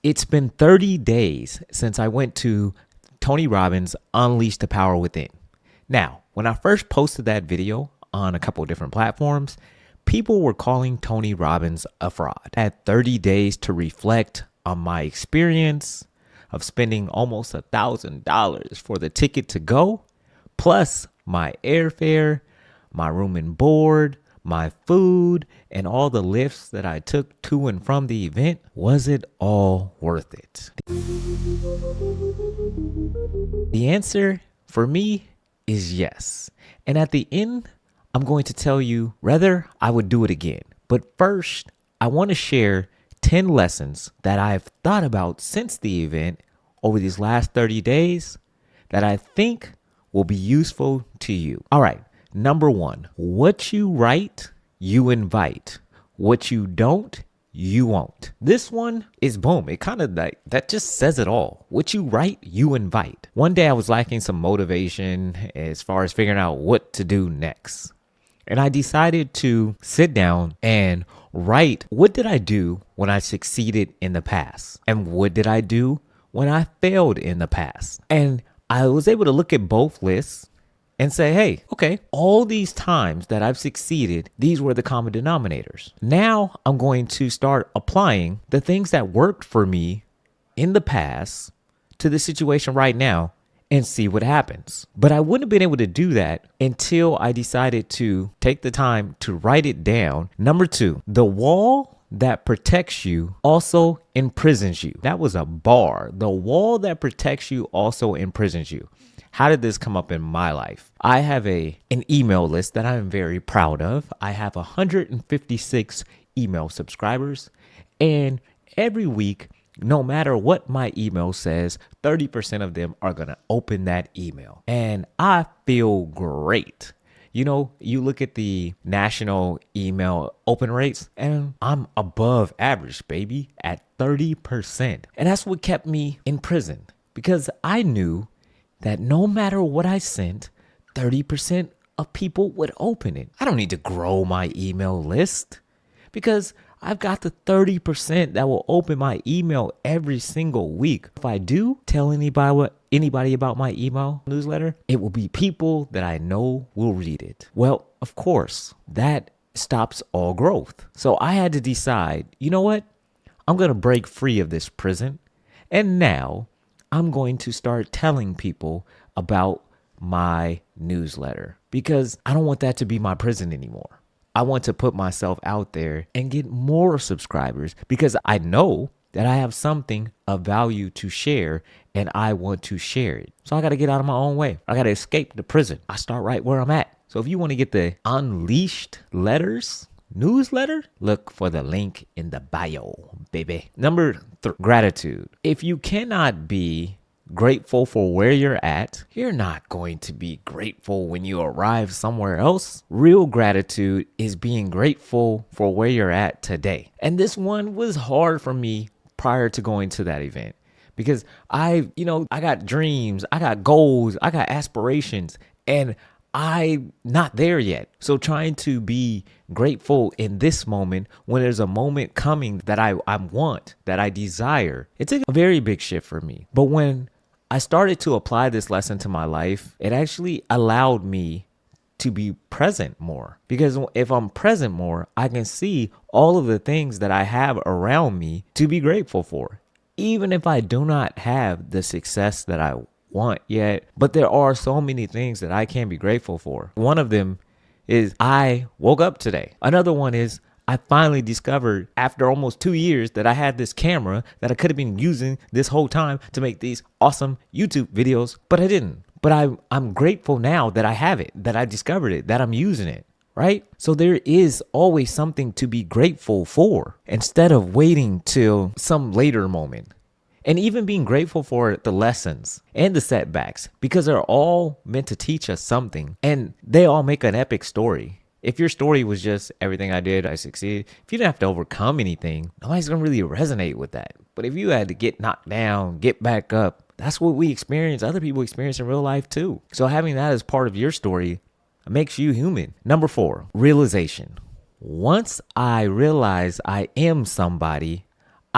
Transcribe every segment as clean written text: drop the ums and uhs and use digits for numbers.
It's been 30 days since I went to Tony Robbins' Unleash the Power Within. Now, when I first posted that video on a couple of different platforms, people were calling Tony Robbins a fraud. I had 30 days to reflect on my experience of spending almost $1,000 for the ticket to go, plus my airfare, my room and board, my food, and all the lifts that I took to and from the event. Was it all worth it? The answer for me is yes. And at the end, I'm going to tell you whether I would do it again. But first, I want to share 10 lessons that I've thought about since the event over these last 30 days that I think will be useful to you. All right. Number one, what you write, you invite. What you don't, you won't. This one is boom. It kind of like that just says it all. What you write, you invite. One day I was lacking some motivation as far as figuring out what to do next. And I decided to sit down and write, what did I do when I succeeded in the past? And what did I do when I failed in the past? And I was able to look at both lists and say, hey, okay, all these times that I've succeeded, these were the common denominators. Now I'm going to start applying the things that worked for me in the past to the situation right now and see what happens. But I wouldn't have been able to do that until I decided to take the time to write it down. Number two, the wall that protects you also imprisons you. That was a bar. The wall that protects you also imprisons you. How did this come up in my life? I have an email list that I'm very proud of. I have 156 email subscribers, and every week, no matter what my email says, 30% of them are going to open that email. And I feel great. You know, you look at the national email open rates, and I'm above average, baby, at 30%. And that's what kept me in prison, because I knew that no matter what I sent, 30% of people would open it. I don't need to grow my email list because I've got the 30% that will open my email every single week. If I do tell anybody about my email newsletter, it will be people that I know will read it. Well, of course, that stops all growth. So I had to decide, you know what? I'm going to break free of this prison. And now I'm going to start telling people about my newsletter because I don't want that to be my prison anymore. I want to put myself out there and get more subscribers because I know that I have something of value to share and I want to share it. So I got to get out of my own way. I got to escape the prison. I start right where I'm at. So if you want to get the Unleashed Letters newsletter, look for the link in the bio, baby. Number 3, gratitude. If you cannot be grateful for where you're at, you're not going to be grateful when you arrive somewhere else. Real gratitude is being grateful for where you're at today. And this one was hard for me prior to going to that event because I got dreams, I got goals, I got aspirations, and I'm not there yet. So trying to be grateful in this moment when there's a moment coming that I want, that I desire, it's a very big shift for me. But when I started to apply this lesson to my life, it actually allowed me to be present more. Because if I'm present more, I can see all of the things that I have around me to be grateful for. Even if I do not have the success that I want yet, but there are so many things that I can be grateful for. One of them is I woke up today. Another one is I finally discovered after almost 2 years that I had this camera that I could have been using this whole time to make these awesome YouTube videos, but I didn't. But I'm grateful now that I have it, that I discovered it, that I'm using it, right? So there is always something to be grateful for instead of waiting till some later moment. And even being grateful for the lessons and the setbacks because they're all meant to teach us something and they all make an epic story. If your story was just everything I did, I succeeded, if you didn't have to overcome anything, nobody's going to really resonate with that. But if you had to get knocked down, get back up, that's what we experience. Other people experience in real life too. So having that as part of your story makes you human. Number 4, realization. Once I realize I am somebody,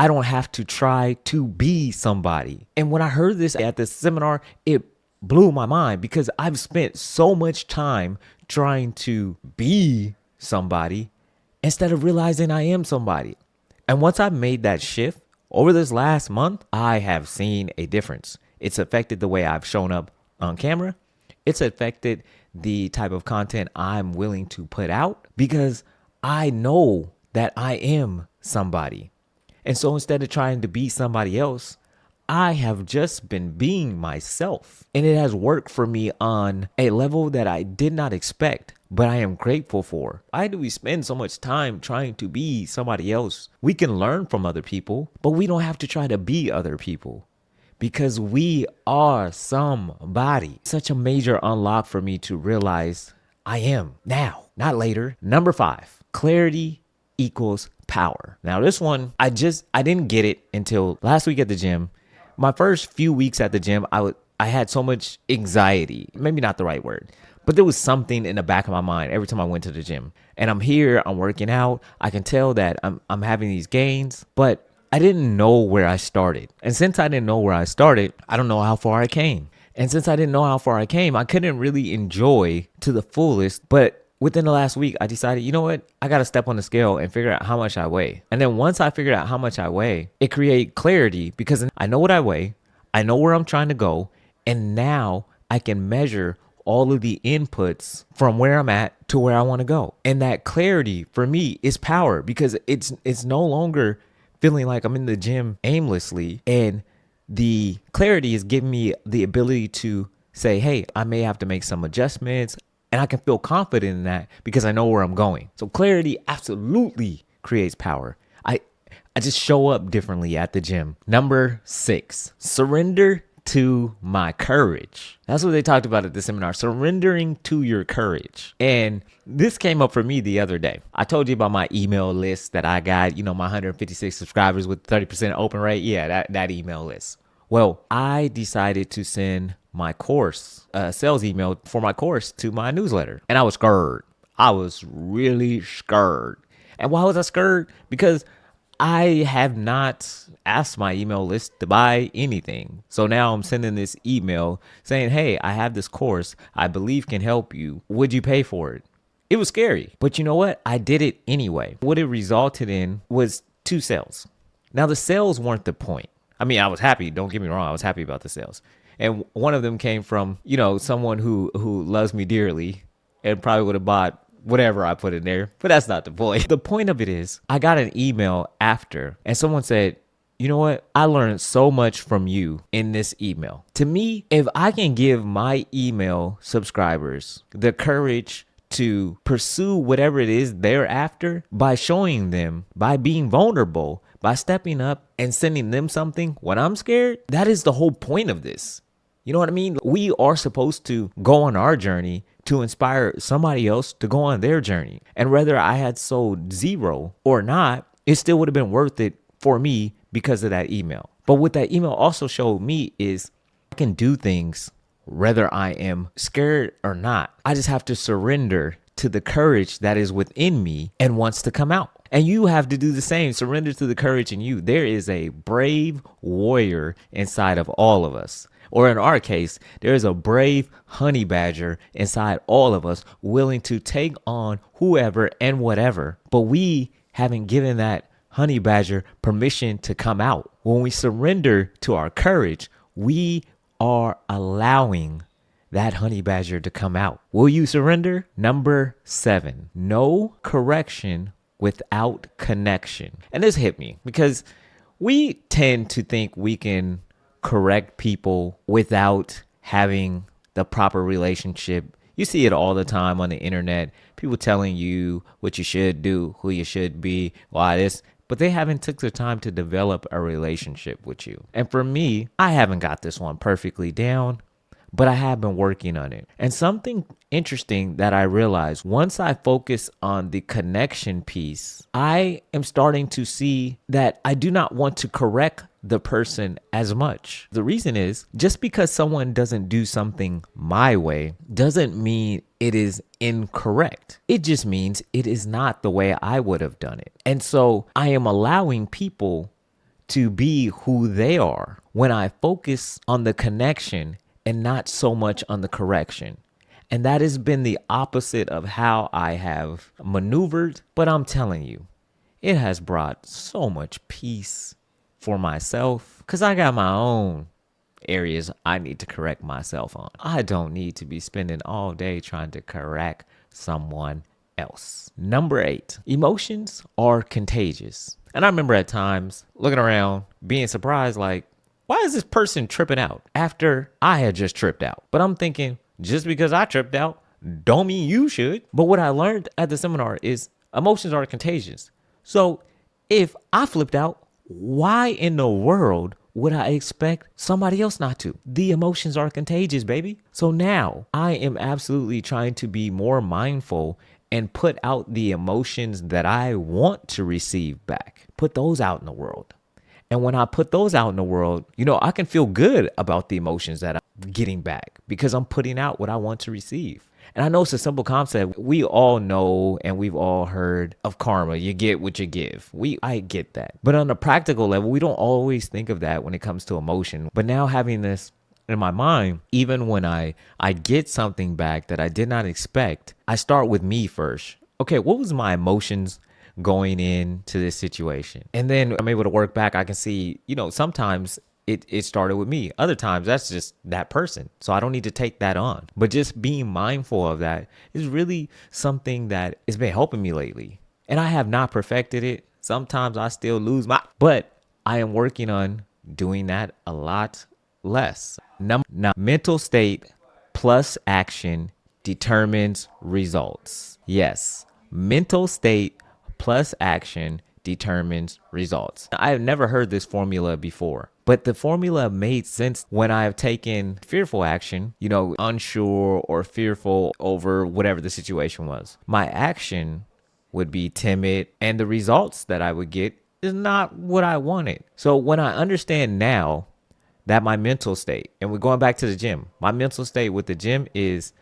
I don't have to try to be somebody. And when I heard this at this seminar, it blew my mind because I've spent so much time trying to be somebody instead of realizing I am somebody. And once I made that shift over this last month, I have seen a difference. It's affected the way I've shown up on camera. It's affected the type of content I'm willing to put out because I know that I am somebody. And so instead of trying to be somebody else, I have just been being myself. And it has worked for me on a level that I did not expect, but I am grateful for. Why do we spend so much time trying to be somebody else? We can learn from other people, but we don't have to try to be other people because we are somebody. Such a major unlock for me to realize I am now, not later. Number 5, clarity equals power. Now this one, I didn't get it until last week at the gym. My first few weeks at the gym, I had so much anxiety, maybe not the right word, but there was something in the back of my mind every time I went to the gym. And I'm here, I'm working out. I can tell that I'm having these gains, but I didn't know where I started. And since I didn't know where I started, I don't know how far I came. And since I didn't know how far I came, I couldn't really enjoy to the fullest. But within the last week, I decided, you know what? I got to step on the scale and figure out how much I weigh. And then once I figured out how much I weigh, it created clarity because I know what I weigh. I know where I'm trying to go. And now I can measure all of the inputs from where I'm at to where I want to go. And that clarity for me is power because it's no longer feeling like I'm in the gym aimlessly. And the clarity is giving me the ability to say, hey, I may have to make some adjustments. And I can feel confident in that because I know where I'm going. So clarity absolutely creates power. I just show up differently at the gym. Number 6, surrender to my courage. That's what they talked about at the seminar, surrendering to your courage. And this came up for me the other day. I told you about my email list that I got, my 156 subscribers with 30% open rate. Yeah, that email list. Well, I decided to send my course, sales email for my course to my newsletter. And I was scared. I was really scared. And why was I scared? Because I have not asked my email list to buy anything. So now I'm sending this email saying, hey, I have this course I believe can help you. Would you pay for it? It was scary. But you know what? I did it anyway. What it resulted in was 2 sales. Now, the sales weren't the point. I mean, I was happy. Don't get me wrong. I was happy about the sales. And one of them came from, someone who loves me dearly and probably would have bought whatever I put in there. But that's not the point. The point of it is I got an email after and someone said, you know what? I learned so much from you in this email. To me, if I can give my email subscribers the courage to pursue whatever it is they're after by showing them, by being vulnerable, by stepping up and sending them something when I'm scared, that is the whole point of this. You know what I mean? We are supposed to go on our journey to inspire somebody else to go on their journey. And whether I had sold 0 or not, it still would have been worth it for me because of that email. But what that email also showed me is I can do things whether I am scared or not. I just have to surrender to the courage that is within me and wants to come out. And you have to do the same. Surrender to the courage in you. There is a brave warrior inside of all of us. Or in our case, there is a brave honey badger inside all of us willing to take on whoever and whatever. But we haven't given that honey badger permission to come out. When we surrender to our courage, we are allowing that honey badger to come out. Will you surrender? Number 7, no correction without connection. And this hit me because we tend to think we can correct people without having the proper relationship. You see it all the time on the internet. People telling you what you should do, who you should be, why this, but they haven't took the time to develop a relationship with you. And for me, I haven't got this one perfectly down, but I have been working on it. And something interesting that I realized once I focus on the connection piece, I am starting to see that I do not want to correct the person as much. The reason is just because someone doesn't do something my way doesn't mean it is incorrect. It just means it is not the way I would have done it. And so I am allowing people to be who they are when I focus on the connection and not so much on the correction. And that has been the opposite of how I have maneuvered. But I'm telling you, it has brought so much peace for myself because I got my own areas I need to correct myself on. I don't need to be spending all day trying to correct someone else. Number 8, emotions are contagious. And I remember at times looking around, being surprised, like, why is this person tripping out after I had just tripped out? But I'm thinking, just because I tripped out, don't mean you should. But what I learned at the seminar is emotions are contagious. So if I flipped out, why in the world would I expect somebody else not to? The emotions are contagious, baby. So now I am absolutely trying to be more mindful and put out the emotions that I want to receive back. Put those out in the world. And when I put those out in the world, I can feel good about the emotions that I'm getting back because I'm putting out what I want to receive. And I know it's a simple concept. We all know and we've all heard of karma. You get what you give. I get that. But on a practical level, we don't always think of that when it comes to emotion. But now having this in my mind, even when I get something back that I did not expect, I start with me first. Okay, what was my emotions going into this situation? And then I'm able to work back. I can see, sometimes it started with me. Other times that's just that person. So I don't need to take that on. But just being mindful of that is really something that has been helping me lately. And I have not perfected it. Sometimes I still but I am working on doing that a lot less. Now, mental state plus action determines results. Yes, mental state plus action determines results. I have never heard this formula before, but the formula made sense when I have taken fearful action, unsure or fearful over whatever the situation was. My action would be timid, and the results that I would get is not what I wanted. So when I understand now that my mental state, and we're going back to the gym, my mental state with the gym is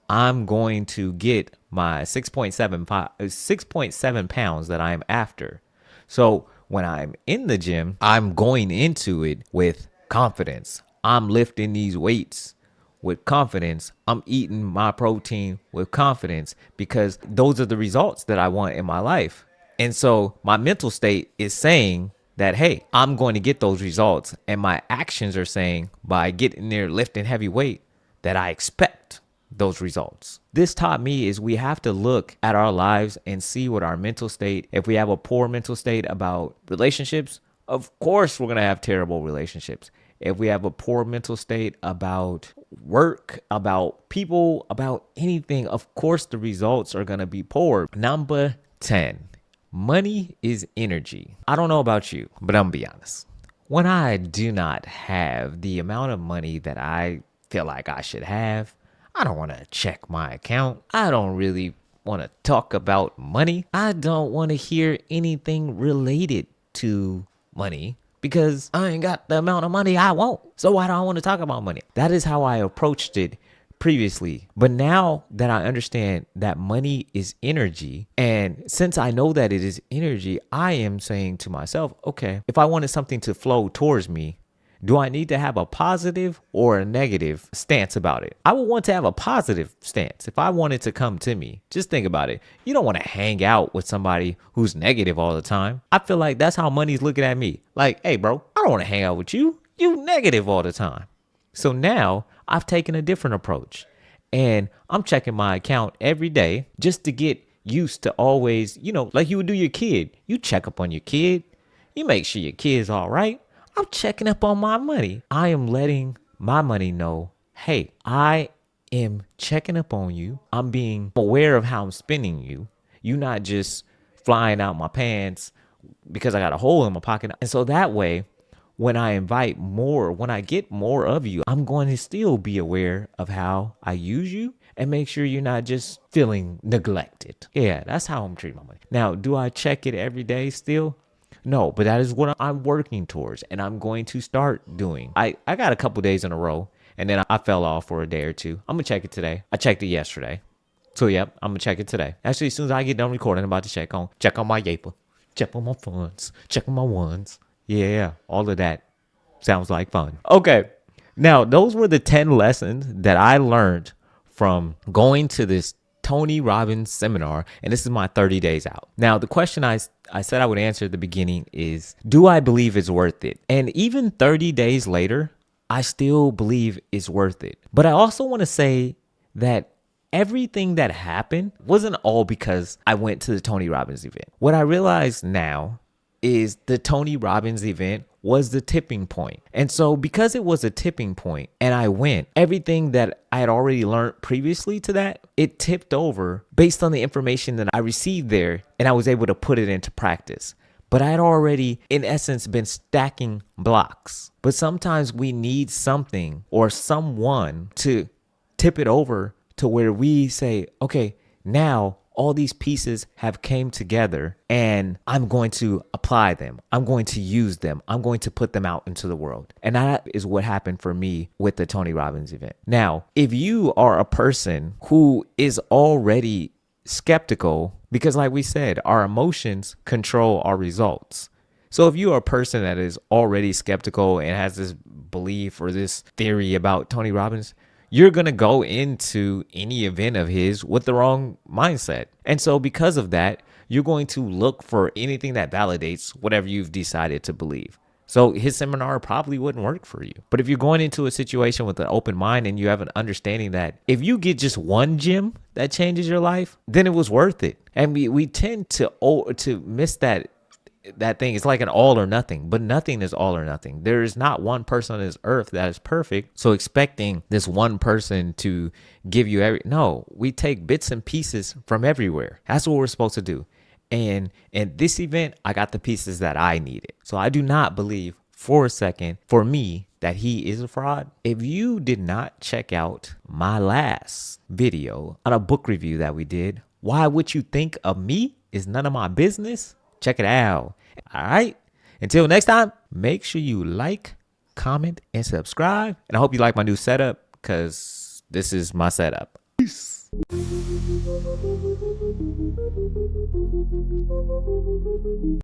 I'm going to get my 6.7 pounds that I am after. So when I'm in the gym, I'm going into it with confidence. I'm lifting these weights with confidence. I'm eating my protein with confidence because those are the results that I want in my life. And so my mental state is saying that, hey, I'm going to get those results. And my actions are saying by getting there, lifting heavy weight, that I expect those results. This taught me is we have to look at our lives and see what our mental state, if we have a poor mental state about relationships, of course we're going to have terrible relationships. If we have a poor mental state about work, about people, about anything, of course the results are going to be poor. Number 10, money is energy. I don't know about you, but I'm going to be honest. When I do not have the amount of money that I feel like I should have, I don't want to check my account. I don't really want to talk about money. I don't want to hear anything related to money because I ain't got the amount of money I want. So why do I want to talk about money? That is how I approached it previously. But now that I understand that money is energy, and since I know that it is energy, I am saying to myself, okay, if I wanted something to flow towards me, do I need to have a positive or a negative stance about it? I would want to have a positive stance if I wanted to come to me. Just think about it. You don't want to hang out with somebody who's negative all the time. I feel like that's how money's looking at me. Like, hey, bro, I don't want to hang out with you. You negative all the time. So now I've taken a different approach, and I'm checking my account every day just to get used to always, like you would do your kid. You check up on your kid. You make sure your kid's all right. I'm checking up on my money. I am letting my money know, hey, I am checking up on you. I'm being aware of how I'm spending you. You're not just flying out my pants because I got a hole in my pocket. And so that way, when I invite more, when I get more of you, I'm going to still be aware of how I use you and make sure you're not just feeling neglected. Yeah, that's how I'm treating my money. Now, do I check it every day still? No, but that is what I'm working towards, and I'm going to start doing. I got a couple days in a row, and then I fell off for a day or two. I'm going to check it today. I checked it yesterday. So, yep, I'm going to check it today. Actually, as soon as I get done recording, I'm about to check on my Yaper, check on my funds, check on my ones. Yeah, all of that sounds like fun. Okay. Now, those were the 10 lessons that I learned from going to this Tony Robbins seminar, and this is my 30 days out. Now, the question I said I would answer at the beginning is, do I believe it's worth it? And even 30 days later, I still believe it's worth it. But I also want to say that everything that happened wasn't all because I went to the Tony Robbins event. What I realize now is the Tony Robbins event was the tipping point. And so because it was a tipping point and I went, everything that I had already learned previously to that, it tipped over based on the information that I received there, and I was able to put it into practice. But I had already, in essence, been stacking blocks. But sometimes we need something or someone to tip it over to where we say, okay, now all these pieces have came together and I'm going to apply them. I'm going to use them. I'm going to put them out into the world. And that is what happened for me with the Tony Robbins event. Now, if you are a person who is already skeptical, because like we said, our emotions control our results. So if you are a person that is already skeptical and has this belief or this theory about Tony Robbins, you're going to go into any event of his with the wrong mindset. And so because of that, you're going to look for anything that validates whatever you've decided to believe. So his seminar probably wouldn't work for you. But if you're going into a situation with an open mind and you have an understanding that if you get just one gem that changes your life, then it was worth it. And we tend to miss that thing. It's like an all or nothing, but nothing is all or nothing. There is not one person on this earth that is perfect. So expecting this one person to give you no, we take bits and pieces from everywhere. That's what we're supposed to do. And in this event, I got the pieces that I needed. So I do not believe for a second, for me, that he is a fraud. If you did not check out my last video on a book review that we did, Why What You Think of Me Is None of My Business, check it out. All right. Until next time, make sure you like, comment, and subscribe. And I hope you like my new setup because this is my setup. Peace.